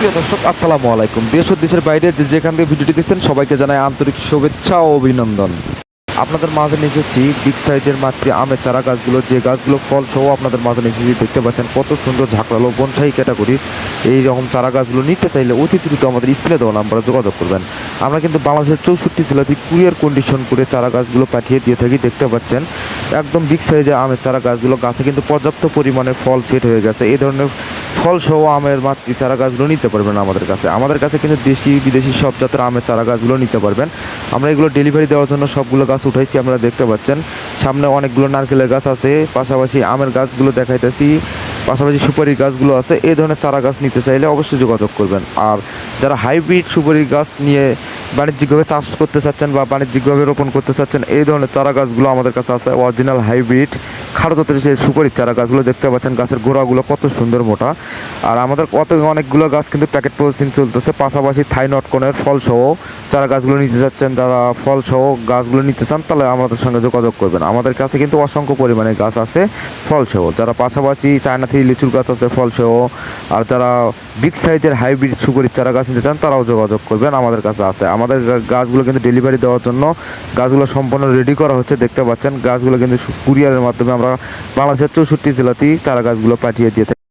প্রিয় দর্শক, আসসালামু আলাইকুম। দেশ ও দেশের বাইরে যে যেখান থেকে ভিডিওটি দেখছেন সবাইকে জানাই আন্তরিক শুভেচ্ছা ও অভিনন্দন। আপনাদের মাঝে নিয়ে এসেছি বিগ সাইজের মাতৃ আমের চারা গাছগুলো, যে গাছগুলো ফল সহ আপনাদের মাঝে নিয়ে এসেছি। দেখতে পাচ্ছেন কত সুন্দর ঝাঁকড়ালো বনসাই ক্যাটাগরির এই রকম চারা গাছগুলো নিতে চাইলে অতি দ্রুত আমাদের স্ক্রিনে দেওয়া নাম্বারে যোগাযোগ করবেন। আমরা কিন্তু বাংলাদেশের 64 জেলাতে কুরিয়ার কন্ডিশন করে চারা গাছগুলো পাঠিয়ে দিয়ে থাকি। দেখতে পাচ্ছেন একদম বিগ সাইজের আমের চারা গাছগুলো, গাছে কিন্তু পর্যাপ্ত পরিমাণে ফল সেট হয়ে গেছে। এই ধরনের ফল সহ আমের মাতৃ চারা গাছগুলো নিতে পারবেন আমাদের কাছে কিন্তু দেশি বিদেশি সব জাতের আমের চারা গাছগুলো নিতে পারবেন। আমরা এগুলো ডেলিভারি দেওয়ার জন্য সবগুলো গাছ উঠাইছি। আপনারা দেখতে পাচ্ছেন সামনে অনেকগুলো নারকেলের গাছ আছে, পাশাপাশি আমের গাছগুলো দেখাইতেছি, পাশাপাশি সুপারির গাছগুলো আছে। এই ধরনের চারা গাছ নিতে চাইলে অবশ্যই যোগাযোগ করবেন। আর যারা হাইব্রিড সুপারি গাছ নিয়ে বাণিজ্যিকভাবে চাষ করতে চাচ্ছেন বা বাণিজ্যিকভাবে রোপণ করতে চাচ্ছেন, এই ধরনের চারা গাছগুলো আমাদের কাছে আছে। অরিজিনাল হাইব্রিড খাটো জাতের যে সুপারির চারা গাছগুলো দেখতে পাচ্ছেন, গাছের গোড়াগুলো কত সুন্দর মোটা। আর আমাদের অনেকগুলো গাছ কিন্তু প্যাকেট প্রসেসিং চলতেছে। পাশাপাশি থাই নটকনের ফল সহ চারা গাছগুলো নিতে চাচ্ছেন, যারা ফল সহ গাছগুলো নিতে চান তাহলে আমাদের সঙ্গে যোগাযোগ করবেন। আমাদের কাছে কিন্তু অসংখ্য পরিমাণে গাছ আছে ফল সহ। যারা পাশাপাশি চায়না থেকে লিচুর গাছ আছে ফল সহ, আর যারা বিগ সাইজের হাইব্রিড সুপারির চারা গাছ নিতে চান তারাও যোগাযোগ করবেন, আমাদের কাছে আছে। আমাদের গাছগুলো কিন্তু ডেলিভারি দেওয়ার জন্য গাছগুলো সম্পূর্ণ রেডি করা হচ্ছে। দেখতে পাচ্ছেন গাছগুলো কিন্তু কুরিয়ারের মাধ্যমে আমরা বাংলাদেশের 64 জেলাতেই চারা গাছগুলো পাঠিয়ে দিয়ে থাকি।